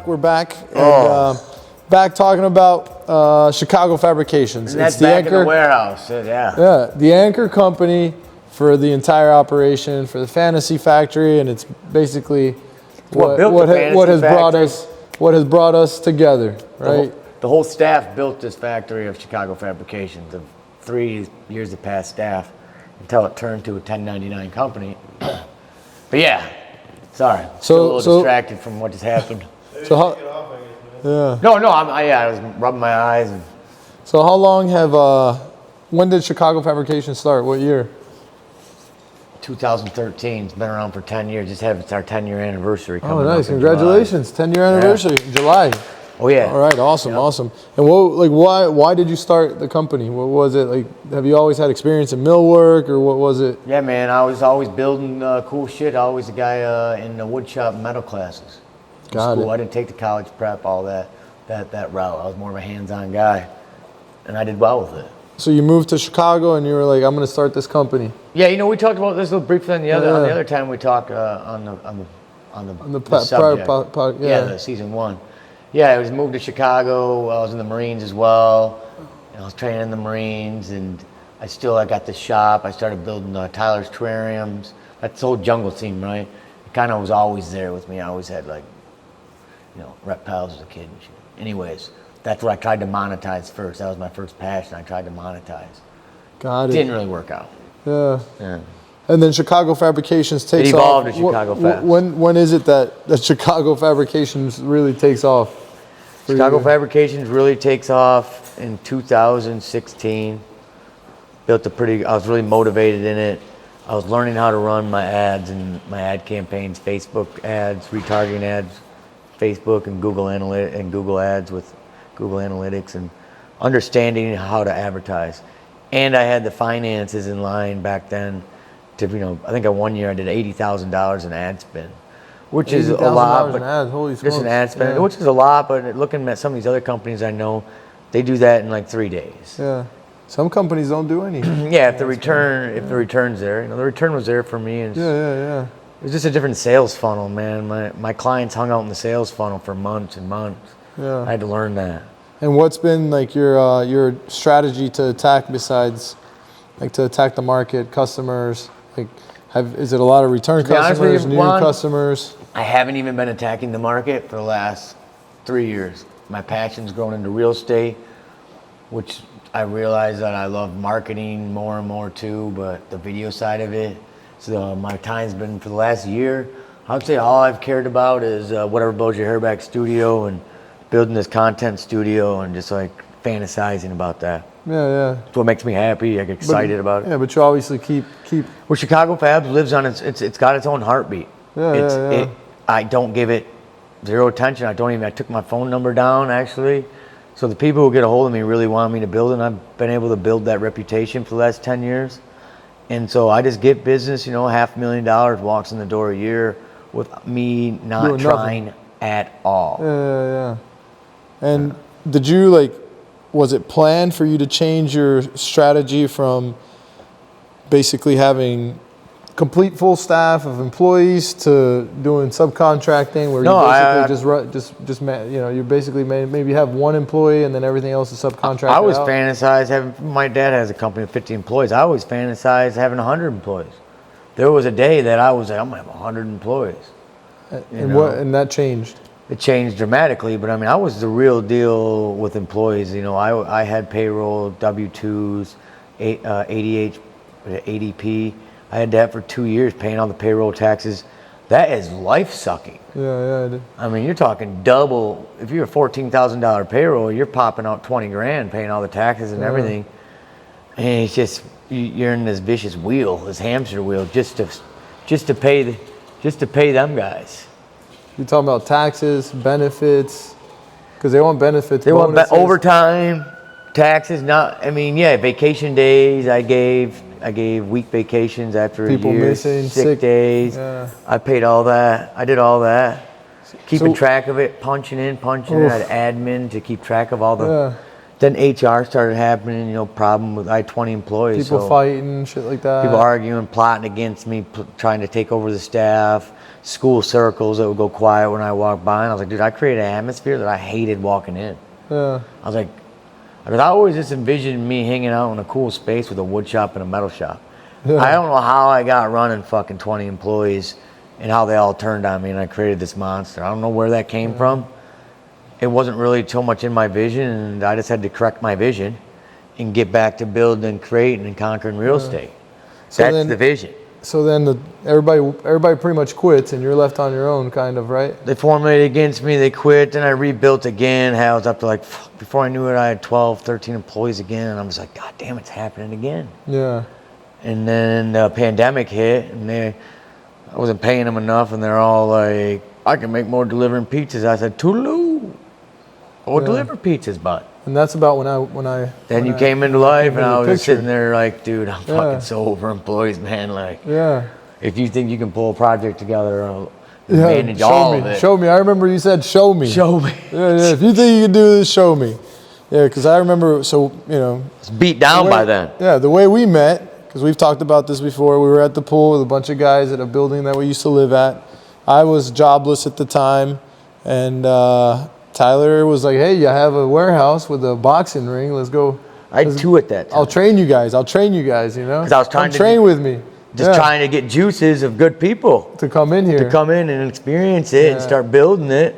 We're back. And, back talking about Chicago Fabrications. And that's back in the warehouse. Yeah, the anchor company for the entire operation, for the Fantasy Factory, and it's basically what has brought us together, right? The whole staff built this factory of Chicago Fabrications, of 3 years of past staff, until it turned to a 1099 company. But yeah, sorry, still a little distracted from what just happened. So how? Yeah. No, I was rubbing my eyes. So how long when did Chicago Fabrication start? What year? 2013. It's been around for 10 years. Just had our 10-year anniversary coming up. Oh, nice! Congratulations, 10-year anniversary in July. Oh yeah. All right, awesome. And why did you start the company? What was it like? Have you always had experience in millwork, or what was it? Yeah, man. I was always building cool shit. Always a guy in the wood shop metal classes. Got it. I didn't take the college prep, all that route. I was more of a hands-on guy, and I did well with it. So you moved to Chicago, and you were like, "I'm going to start this company." Yeah, we talked about this a little briefly on the other time we talked on the subject. The season 1. Yeah, I was moved to Chicago. I was in the Marines as well. I was training in the Marines, and I got the shop. I started building Tyler's terrariums. That's the whole jungle scene, right? It kind of was always there with me. I always had reptiles as a kid and shit. Anyways, that's what I tried to monetize first. That was my first passion. I tried to monetize. Got it. Didn't really work out. Yeah. And then Chicago Fabrications takes off. It evolved to Chicago Fabs. When is it that Chicago Fabrications really takes off? Chicago Fabrications really takes off in 2016. I was really motivated in it. I was learning how to run my ads and my ad campaigns, Facebook ads, retargeting ads, Facebook and Google ads with Google Analytics, and understanding how to advertise. And I had the finances in line back then to, I think one year I did $80,000 in ad spend, which is a lot. But holy smokes. Just an ad spend, which is a lot, but looking at some of these other companies I know, they do that in like 3 days. Yeah. Some companies don't do anything. Yeah, if the return's there. The return was there for me. And yeah. It was just a different sales funnel, man. My clients hung out in the sales funnel for months and months. Yeah. I had to learn that. And what's been like your strategy to attack besides to attack the market, customers? Is it a lot of return customers, new customers? I haven't even been attacking the market for the last 3 years. My passion's grown into real estate, which I realize that I love marketing more and more too, but the video side of it. So my time's been, for the last year, I would say all I've cared about is Whatever Blows Your Hair Back studio and building this content studio and just fantasizing about that. Yeah. It's what makes me happy. I get excited about it. Yeah, but you obviously keep. Well, Chicago Fabs lives on it's got its own heartbeat. Yeah. I don't give it zero attention. I took my phone number down actually. So the people who get a hold of me really want me to build it, and I've been able to build that reputation for the last 10 years. And so I just get business, $500,000 walks in the door a year with me not trying at all. Yeah. And did you was it planned for you to change your strategy from basically having complete full staff of employees to doing subcontracting where you basically maybe have one employee and then everything else is subcontracted? I always fantasize my dad has a company of 50 employees. I always fantasize having 100 employees. There was a day that I was like, I'm gonna have 100 employees. And that changed? It changed dramatically, but I was the real deal with employees. I had payroll, W-2s, ADP. I had that for 2 years, paying all the payroll taxes. That is life-sucking. Yeah. You're talking double. If you're a $14,000 payroll, you're popping out $20,000, paying all the taxes and everything. And it's just, you're in this vicious wheel, this hamster wheel, just to pay them guys. You're talking about taxes, benefits, because they want benefits. They want overtime, taxes. Vacation days. I gave week vacations after people a year. Missing, sick days. Yeah. I paid all that. I did all that. Keeping track of it, punching in. I had admin to keep track of all the. Then HR started happening, problem with, I had 20 employees. People fighting, shit like that. People arguing, plotting against me, trying to take over the staff. School circles that would go quiet when I walked by. And I was like, dude, I created an atmosphere that I hated walking in. Yeah. I was like, because I always just envisioned me hanging out in a cool space with a wood shop and a metal shop. Yeah. I don't know how I got running fucking 20 employees and how they all turned on me and I created this monster. I don't know where that came from. It wasn't really so much in my vision, and I just had to correct my vision and get back to building and creating and conquering real estate. So That's then- the vision. So then everybody pretty much quits, and you're left on your own, kind of, right? They formulated against me, they quit, then I rebuilt again. I was up to before I knew it, I had 12, 13 employees again, and I was like, God damn, it's happening again. Yeah. And then the pandemic hit, and I wasn't paying them enough, and they're all like, I can make more delivering pizzas. I said, toodaloo. Or deliver pizzas, bud. And that's about when I. Then you came into life, and I was picture. sitting there like, dude, I'm fucking so over employees, man. Like, Yeah. if you think you can pull a project together and Yeah. manage all of it, Show me. I remember you said, "Show me." show me. Yeah. If you think you can do this, show me. Yeah, because I remember. So It's beat down by then. Yeah, the way we met, because we've talked about this before. We were at the pool with a bunch of guys at a building that we used to live at. I was jobless at the time, and Tyler was like, "Hey, you have a warehouse with a boxing ring. Let's go." I had two at that time. I'll train you guys. Because I was trying to train with me. Just trying to get juices of good people to come in here. to come in and experience it and start building it.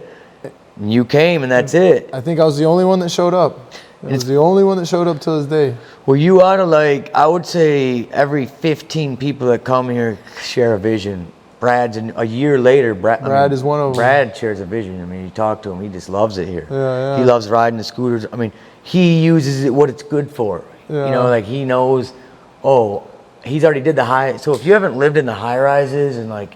And you came, and that's it. I think I was the only one that showed up. I was the only one that showed up to this day. Well, you ought to I would say every 15 people that come here share a vision. Brad's, and a year later, Brad is one of them. Brad shares a vision. I mean, you talk to him, he just loves it here. Yeah. He loves riding the scooters. I mean, he uses it what it's good for. Yeah. He knows, he's already did the high. So if you haven't lived in the high rises and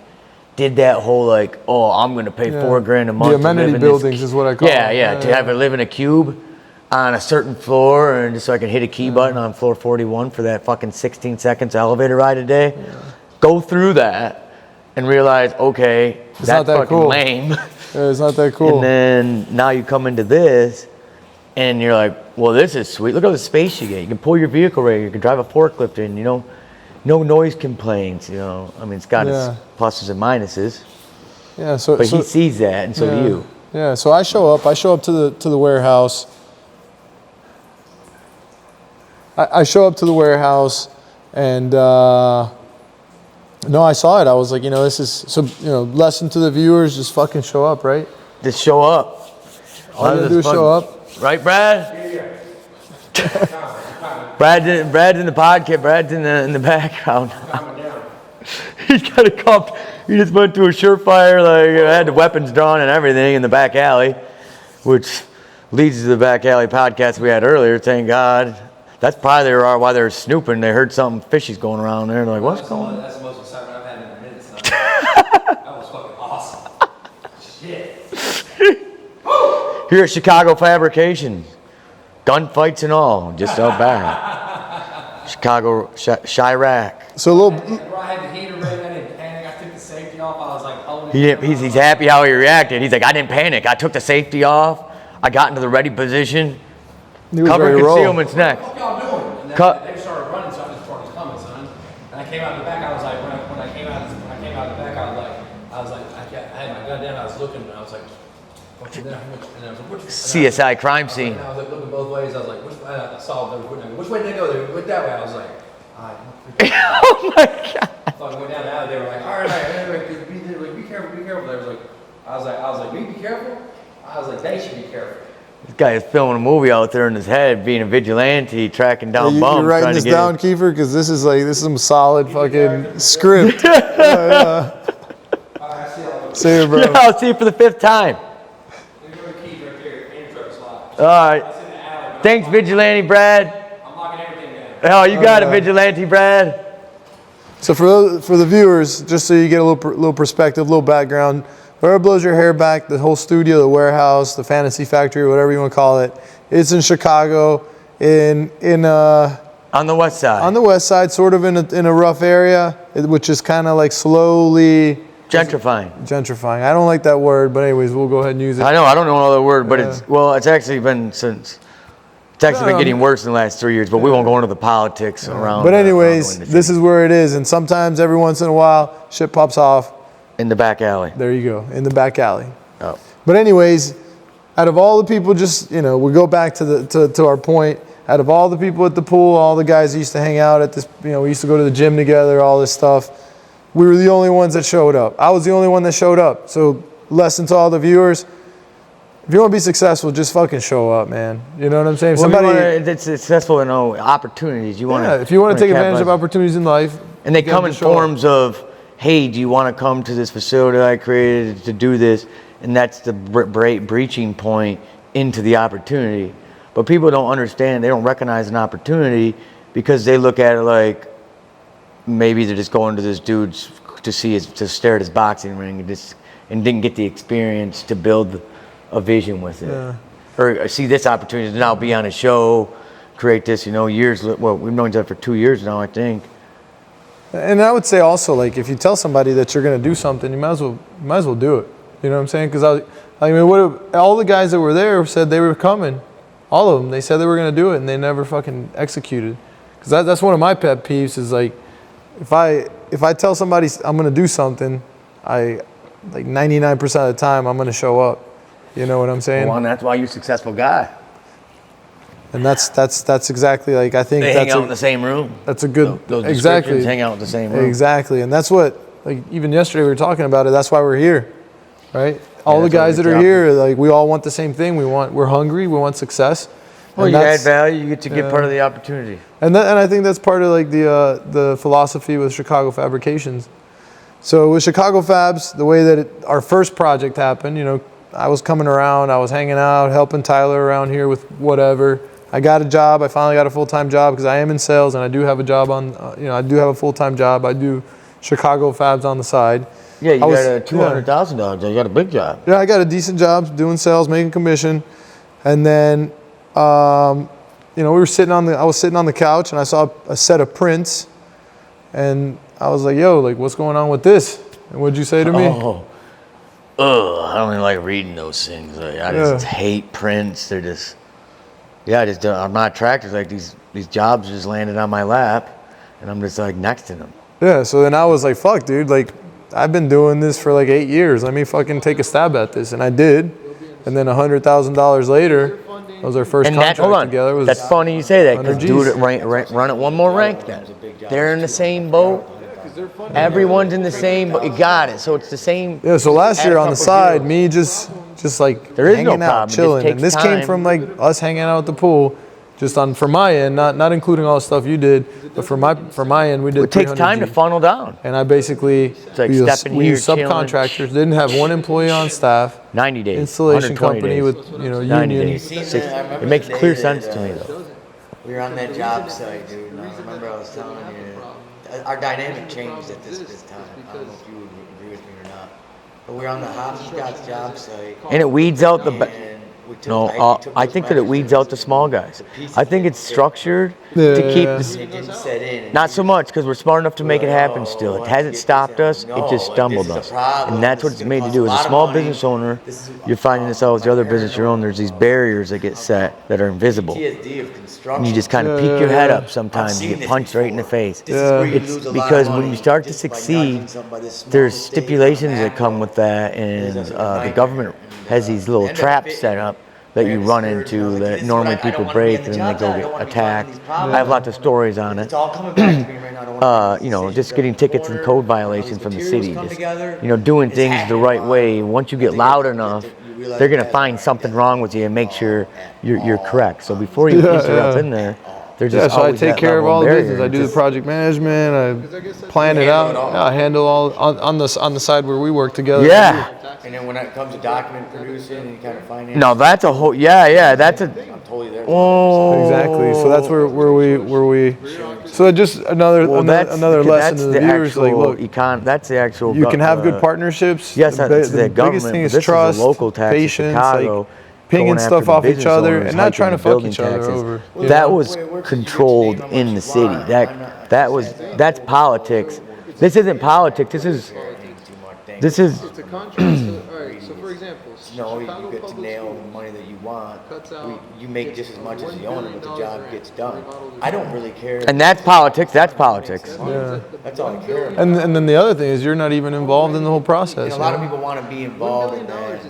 did that whole I'm going to pay $4,000 a month. The amenity buildings is what I call it. Yeah, to have it live in a cube on a certain floor, and just so I can hit a key button on floor 41 for that fucking 16 seconds elevator ride a day. Yeah. Go through that and realize, okay, it's that's not that fucking cool. lame. Yeah, it's not that cool. And then now you come into this, and you're like, well, this is sweet. Look at the space you get. You can pull your vehicle right. You can drive a forklift in. No noise complaints. I mean, it's got its pluses and minuses. Yeah. But he sees that, and so do you. Yeah. So I show up to the warehouse. I show up to the warehouse, and I saw it. I was like, this is so. Lesson to the viewers: just fucking show up, right? Just show up. All you gotta do is show up, right, Brad? Yeah. Brad's in the podcast. Brad's in the background. He's got a cup. He just went to a surefire. Had the weapons drawn and everything in the back alley, which leads to the back alley podcast we had earlier. Thank God. That's probably why they're snooping. They heard something fishy's going around there. They're like, what's going on? That's the most excitement I've had in a minute, son. That was fucking awesome. Shit. Here at Chicago Fabrication. Gunfights and all. Just out back. Chicago, Chirac. So a little. Bro, I had the heater ready. I didn't panic. I took the safety off. I was like, holy shit. He's happy how he reacted. He's like, I didn't panic. I took the safety off. I got into the ready position. Cover concealment's next. What y'all doing? And then they started running, so I just started coming, son. And I came out the back. I was like, when I came out the back, I had my gun down. I was looking, and I was like, what's in there? And I was like, CSI crime scene. And I was like looking both ways. I was like, I saw them. Which way did they go? They went that way. I was like, all right. Oh my God. So I went down the alley. They were like, all right, be careful, be careful. They was like, I was like, we be careful. I was like, they should be careful. This guy is filming a movie out there in his head, being a vigilante, tracking down bums. You writing this down, Kiefer? Because this is some solid fucking script. See you, bro. Yeah, I'll see you for the 5th time. All right. Thanks, Vigilante Brad. I'm locking everything down. Oh, you got it, Vigilante Brad. So for the viewers, just so you get a little perspective, a little background, whoever blows your hair back, the whole studio, the warehouse, the fantasy factory, whatever you want to call it, it's in Chicago, on the west side. On the west side, sort of in a rough area, which is kind of slowly gentrifying. I don't like that word, but anyways, we'll go ahead and use it. I don't know another word, but it's actually been since It's actually been getting worse in the last 3 years, but we won't go into the politics around. But anyways, this is where it is, and sometimes every once in a while, shit pops off. In the back alley. There you go, in the back alley. Oh. But anyways, out of all the people, just we go back to our point. Out of all the people at the pool, all the guys that used to hang out at this, we used to go to the gym together, all this stuff. We were the only ones that showed up. I was the only one that showed up. So lesson to all the viewers: if you want to be successful, just fucking show up, man. You know what I'm saying? It's successful in opportunities. If you want to take advantage of opportunities in life, and they come in forms of, hey, do you want to come to this facility I created to do this? And that's the breaching point into the opportunity. But people don't understand. They don't recognize an opportunity because they look at it like maybe they're just going to this dude's to stare at his boxing ring and didn't get the experience to build a vision with it. Yeah. Or see this opportunity to now be on a show, create this, years. Well, we've known each other for 2 years now, I think. And I would say also, like, if you tell somebody that you're going to do something, you might as well do it. You know what I'm saying? Because all the guys that were there said they were coming. All of them, they said they were going to do it, and they never fucking executed. Because that's one of my pet peeves is, like, if I tell somebody I'm going to do something, like 99% of the time I'm going to show up. You know what I'm saying? Well, and that's why you're a successful guy. And that's exactly, like, I think they hang out in the same room. That's a good those exactly hang out in the same room. Exactly, and that's what, like, even yesterday we were talking about it. That's why we're here, right? All the guys that are here, like, we all want the same thing. We're hungry. We want success. Well, you add value. You get to get part of the opportunity. And I think that's part of, like, the philosophy with Chicago Fabrications. So with Chicago Fabs, the way that our first project happened, I was coming around, I was hanging out, helping Tyler around here with whatever. I got a job. I finally got a full-time job because I am in sales and I do have a job I do have a full-time job. I do Chicago Fabs on the side. Yeah, you got a $200,000 job. You got a big job. Yeah, I got a decent job doing sales, making commission. And then, I was sitting on the couch and I saw a set of prints and I was like, yo, like, what's going on with this? And what'd you say to me? I don't even like reading those things. Like, I just hate prints. They're just, I'm not attracted. Like, these jobs just landed on my lap and I'm just like next to them. Yeah, so then I was like, fuck, dude, like, I've been doing this for like 8 years. Let me fucking take a stab at this. And I did. And then $100,000 later, that was our first contract together. That's funny you say that, because do it run it one more rank then. They're in the same boat. Everyone's in the same boat. You got it. So it's the same. Yeah, so last year on the side, me just like hanging out, chilling. And this came from, like, us hanging out at the pool. Just for my end, not including all the stuff you did, but for my end, we did. It takes time to funnel down. And I basically we used subcontractors. Didn't have one employee on staff. 90 days. Installation company days. With union. It makes clear sense to me though. We were on that job site, dude. And I remember I was telling you, our dynamic changed at this time. I don't know if you would agree with me or not, but we were on the Hopscotch job site. And it weeds out the. No, I think that it weeds out the small guys. I think it's structured to keep the. Not so much, because we're smart enough to make it happen still. It hasn't stopped us, it just stumbled us. And that's what it's made to do. As a small business owner, you're finding this out with the other business you own. There's these barriers that get set that are invisible. And you just kind of peek your head up sometimes. You get punched right in the face. It's because when you start to succeed, there's stipulations that come with that, and the government has these little traps set up that you run into that normally people break and then they go get attacked. I have lots of stories on it. Just getting tickets and code violations from the city. Just, doing things the right way. Once you get loud enough, they're going to find something wrong with you and make sure you're correct. So before you interrupt in there, they're just so I take care of all the business. I do the project management. I plan it out. I handle all on the side where we work together. Yeah. And then when it comes to document producing and kind of finance. No, that's a whole. Yeah. That's a. I'm totally there. Oh. Exactly. So that's where we. So just another lesson to the viewers. Like, look, that's the actual. You can have good partnerships. Yes, that's the biggest thing is trust, local tax patience, Chicago, pinging stuff off each other and not trying to fuck each other over. That was controlled in the city. That's politics. This isn't politics. This is. It's a contract. All right. So for example, no, you get to nail the money that you want. You make just as much as the owner, but the job gets done. I don't really care. And that's politics. That's politics. Yeah. That's all I care about. And then the other thing is you're not even involved in the whole process. A lot of people want to be involved in that.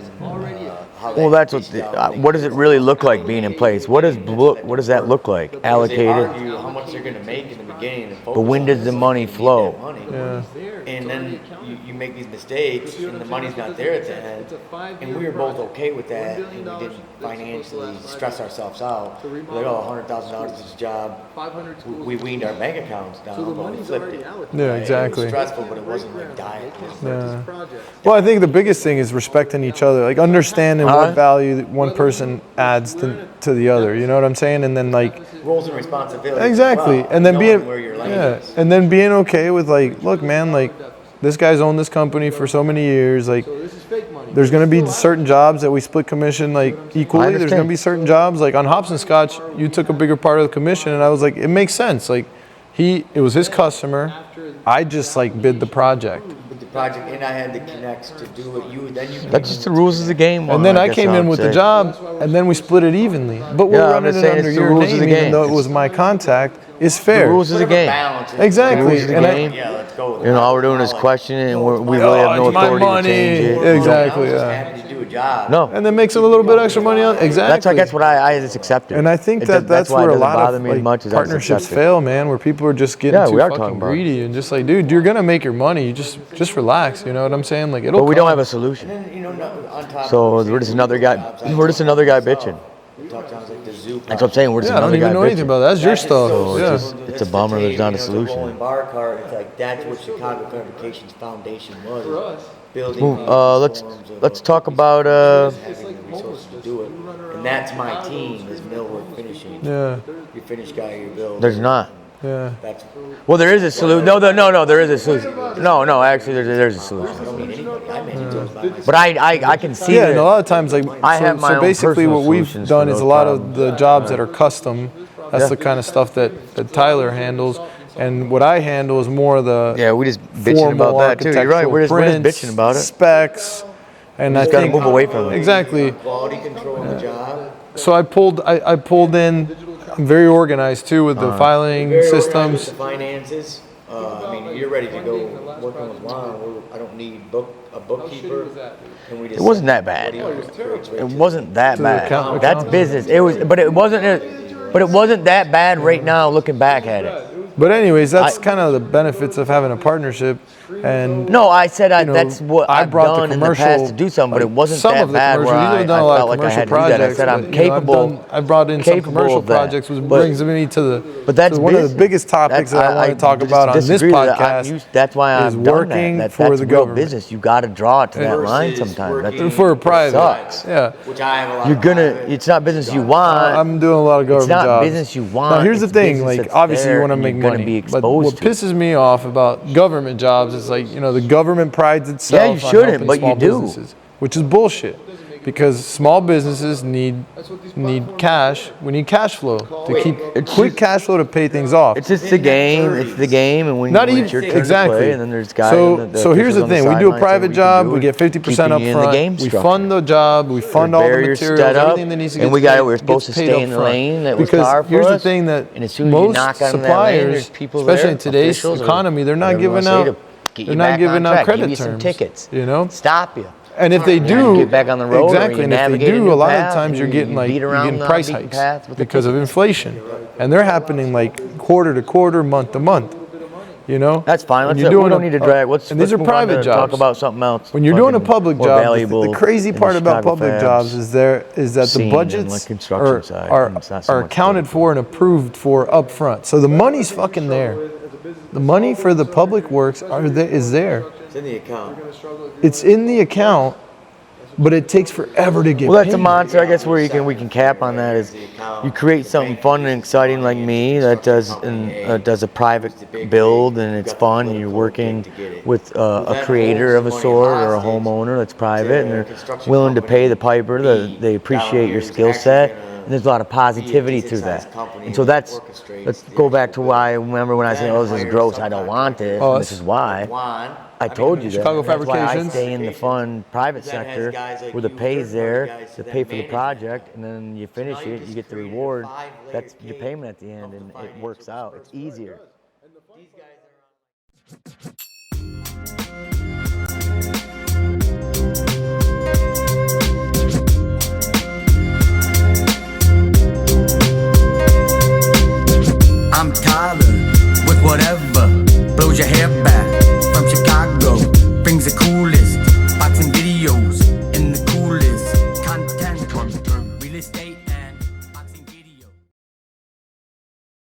Well, that's what does it really look like being in place? What does that look like? They Allocated. argue how much they're going to make in the beginning. And But when does the money flow? Yeah. And then you make these mistakes, and the money's not there at the end. And we were both okay with that, and we didn't financially stress ourselves out. We're like, oh, $100,000 is this job. We weaned our bank accounts down, but we flipped it. Yeah, It exactly. was stressful, but it wasn't like diet. Yeah. Well, I think the biggest thing is respecting each other, like understanding what value that one person adds to the other. You know what I'm saying? And then like Roles and responsibilities. exactly, as well, and then knowing being where your lane yeah, is. and then being okay with like, look, man, like this guy's owned this company for so many years. Like, there's going to be certain jobs that we split commission like equally. There's going to be certain jobs like on Hops and Scotch, you took a bigger part of the commission, and I was like, it makes sense. Like, it was his customer. I just like bid the project. With the project, and I had the connects to do it. That's just the rules of the game. And then I guess came I in would with the say. job, and then we split it evenly. But we're Yeah, I'm running just it saying under it's the your rules of name, the even game. though it was my contact. It's fair. The rules of the game. Exactly. The rules of the And game. Yeah, let's go with You know, that. all we're doing is questioning, and we really have no it's my authority money. to change it. Exactly. I'm just Yeah. happy to do a job. No, And then makes a little bit extra money on. Exactly. that's what I just accepted. And I think It that does- that's why where it a doesn't lot bother of me as like, much as I just partnerships accept it. fail, man. Where people are just getting Yeah, too we are talking fucking about it. greedy and just like, dude, you're gonna make your money. You just relax. You know what I'm saying? Like it'll. But we don't come. have a solution. And then, on top So of we're just another guy. We're just another guy bitching. We talked sounds like the zoo. That's what I'm saying. We're just Yeah, I don't another guy even know anything bitching. about that. That's your stuff. Yeah. It's a bummer there's not a solution. Rolling bar cart. It's like that's what Chicago Fabrication's foundation was. Building. Let's talk about having the resources to do it, and that's my team is millwork finishing. Yeah. You finish guy, you build. there's not. Yeah. That's. Well, there is a solution. No, there is a solution. No, actually, there's a solution. I don't mean anybody. I mean it by myself. But I can see Yeah, that. and a lot of times, like, I have my so own basically personal what we've solutions done for is a those lot of problems. the jobs that are custom. That's the kind of stuff that Tyler handles, and what I handle is more of the Yeah, we just bitching about that too. You're right. We're just prints, bitching about it. specs, and I Just gotta think move away from it. exactly. Quality control in the job. So I pulled in. I'm very organized too with the filing Very organized systems. with the finances. I mean, you're ready to go working with Ron. I don't need a bookkeeper. And we just It wasn't that bad. It wasn't that To the bad. account- That's business. It was, but it wasn't that bad right now looking back at it. But anyways, that's kind of the benefits of having a partnership. And No, I said you know, that's what I I've brought the done in the commercial- past to do something, but it like, wasn't some that of the bad where commercial. Usually I I've done a lot felt of like I commercial had to do that. I projects. said I'm but, you know, capable. I brought in some capable commercial of that. projects, which But- brings me to the. But that's to one of the business. biggest topics that I want to talk just about on this disagree with that. podcast. That's why is I've done working that. for That's the real government. business. You got to draw it to that Versus line sometimes. That's, working For a private, sucks. yeah. Which I have a lot. you're of gonna. private. It's not business you want. I'm doing a lot of government It's not jobs. business you want. Now here's the it's thing, business like that's obviously you there want to and make you're gonna money, be but exposed what to it. pisses me off about government jobs is like, you know, the government prides itself Yeah, you on shouldn't, helping but you small do. businesses, which is bullshit. Because small businesses need cash. We need cash flow to keep quick cash flow to pay things off. It's just the game. It's the game, and when Not when even it's your turn exactly. to play, and then there's guys. So, and the so here's officials the on thing: we do a sideline say private we can job, do we it, get 50% up keeping you in the game front. We structure. fund the job, we fund all the barriers materials, set up, everything that needs to and get we got it. paid- We're supposed to gets paid stay up in the front. lane that was Because carved for here's the us, thing that and as soon as you most knock out in that lane, there's suppliers, people especially there, in today's officials, or economy, they're not whatever you wanna giving say, out. to get They're you not back giving on out track, credit give you terms. some tickets, You know. stop you. And if they You do, get back on the road, or exactly. you And if they navigate a do, new a lot of path, times and you're you getting like beat you're around getting the price beaten hikes path with the because of inflation, and they're happening like quarter to quarter, month to month. You know. That's fine. When Let's, you're we doing don't a- need to drag. Let's, and these let's are move on private to jobs. Talk about something else. When you're doing a fucking public more job, valuable the crazy in the part about Chicago public fabs jobs is that the scene and, budgets like, construction side, and it's not so are much accounted for and approved for up front. So the money's fucking there. The money for the public works is there. It's in the account. It's in the account, but it takes forever to get Well, that's paid. a monster. I guess where we can cap on that is you create something fun and exciting like me that does a private build and it's fun. And you're working with a creator of a sort or a homeowner that's private and they're willing to pay the piper. They appreciate your skill set. And there's a lot of positivity to that. And so let's go back to why I remember when I said, oh, this is gross, I don't want it. Oh, And this is why. I told you that. Chicago That's why I Fabrications. stay in the fun private That has sector guys like where the you, pay's third-party there guys to that pay for the manage project, that. and then you finish now you it, just you get the create a reward. 5-layer That's your cake payment at the end, of the and it financial works out. It's easier. These guys are on. I'm Tyler with whatever blows your hair back from Chicago, brings the coolest boxing videos.